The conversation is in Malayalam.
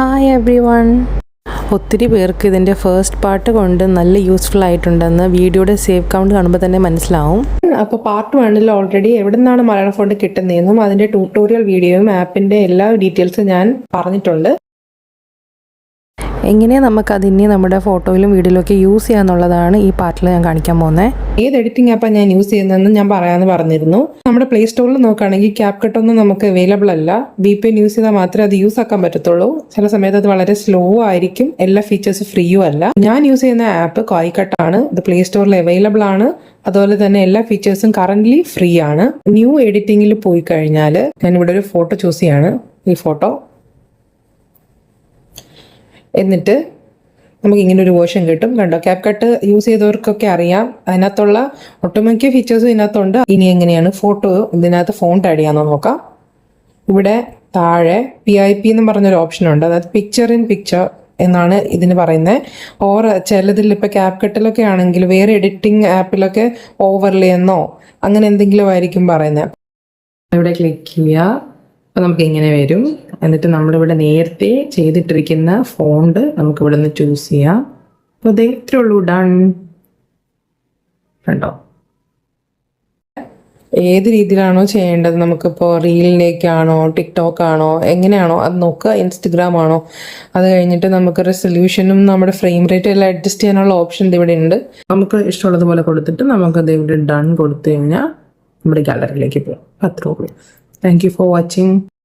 Hi every one. ഒത്തിരി പേർക്ക് ഇതിൻ്റെ ഫസ്റ്റ് പാർട്ട് കൊണ്ട് നല്ല യൂസ്ഫുൾ ആയിട്ടുണ്ടെന്ന് വീഡിയോയുടെ സേവ് കൗണ്ട് കാണുമ്പോൾ തന്നെ മനസ്സിലാവും. അപ്പോൾ പാർട്ട് 1 ഓൾറെഡി എവിടെ നിന്നാണ് മലയാളം ഫോണ്ട് കിട്ടുന്നതെന്നും അതിൻ്റെ ട്യൂട്ടോറിയൽ വീഡിയോയും ആപ്പിൻ്റെ എല്ലാ ഡീറ്റെയിൽസും ഞാൻ പറഞ്ഞിട്ടുണ്ട്. എങ്ങനെ നമുക്കതിനെ നമ്മുടെ ഫോട്ടോയിലും വീഡിയോയിലൊക്കെ യൂസ് ചെയ്യാന്നുള്ളതാണ് ഈ പാർട്ടിൽ ഞാൻ കാണിക്കാൻ പോകുന്നത്. ഏത് എഡിറ്റിംഗ് ആപ്പാണ് ഞാൻ യൂസ് ചെയ്യുന്നതെന്ന് ഞാൻ പറയാമെന്ന് പറഞ്ഞിരുന്നു. നമ്മുടെ പ്ലേ സ്റ്റോറിൽ നോക്കുകയാണെങ്കിൽ ക്യാപ്കട്ട് ഒന്നും നമുക്ക് അവൈലബിൾ അല്ല. VPN യൂസ് ചെയ്താൽ മാത്രമേ അത് യൂസ് ആക്കാൻ പറ്റത്തുള്ളൂ. ചില സമയത്ത് അത് വളരെ സ്ലോ ആയിരിക്കും. എല്ലാ ഫീച്ചേഴ്സും ഫ്രീയും അല്ല. ഞാൻ യൂസ് ചെയ്യുന്ന ആപ്പ് കോയിക്കട്ട് ആണ്. ഇത് പ്ലേ സ്റ്റോറിൽ അവൈലബിൾ ആണ്. അതുപോലെ തന്നെ എല്ലാ ഫീച്ചേഴ്സും കറന്റ് ഫ്രീ ആണ്. ന്യൂ എഡിറ്റിംഗിൽ പോയി കഴിഞ്ഞാൽ ഞാനിവിടെ ഒരു ഫോട്ടോ ചൂസ് ചെയ്യാണ്. ഈ ഫോട്ടോ എന്നിട്ട് നമുക്ക് ഇങ്ങനെ ഒരു വേർഷൻ കിട്ടും. കണ്ടോ, ക്യാപ്കട്ട് യൂസ് ചെയ്തവർക്കൊക്കെ അറിയാം. അതിനകത്തുള്ള ഒട്ടുമിക്ക ഫീച്ചേഴ്സും ഇതിനകത്തുണ്ട്. ഇനി എങ്ങനെയാണ് ഫോട്ടോ ഇതിനകത്ത് ഫോണ്ട് ആഡ് ചെയ്യാമെന്ന് നോക്കാം. ഇവിടെ താഴെ PIP എന്ന് പറഞ്ഞൊരു ഓപ്ഷൻ ഉണ്ട്. അതായത് പിക്ചർ ഇൻ പിക്ചർ എന്നാണ് ഇതിന് പറയുന്നത്. ഓർ ചിലതിൽ ഇപ്പോൾ ക്യാപ്കട്ടിലൊക്കെ ആണെങ്കിൽ വേറെ എഡിറ്റിംഗ് ആപ്പിലൊക്കെ ഓവർലേ എന്നോ അങ്ങനെ എന്തെങ്കിലും ആയിരിക്കും പറയുന്നത്. ഇവിടെ ക്ലിക്ക് ചെയ്യുക. അപ്പോൾ നമുക്ക് ഇങ്ങനെ വരും. എന്നിട്ട് നമ്മളിവിടെ നേരത്തെ ചെയ്തിട്ടിരിക്കുന്ന ഫോണ്ട് നമുക്ക് ഇവിടെ നിന്ന് ചൂസ് ചെയ്യാം. അപ്പോൾ അതേ ഇത്രേ ഉള്ളൂ, ഡൺ. കണ്ടോ, ഏത് രീതിയിലാണോ ചെയ്യേണ്ടത്, നമുക്കിപ്പോൾ റീലിലേക്കാണോ ടിക്ടോക്ക് ആണോ എങ്ങനെയാണോ അത് നോക്കുക. ഇൻസ്റ്റഗ്രാം ആണോ, അത് കഴിഞ്ഞിട്ട് നമുക്ക് റെസൊല്യൂഷനും നമ്മുടെ ഫ്രെയിം റേറ്റും എല്ലാം അഡ്ജസ്റ്റ് ചെയ്യാനുള്ള ഓപ്ഷൻ ഇവിടെ ഉണ്ട്. നമുക്ക് ഇഷ്ടമുള്ളതുപോലെ കൊടുത്തിട്ട് നമുക്കത് ഇവിടെ ഡൺ കൊടുത്തു കഴിഞ്ഞാൽ നമ്മുടെ ഗാലറിയിലേക്ക് പോകും. അത്രേ ഉള്ളൂ. Thank you for watching.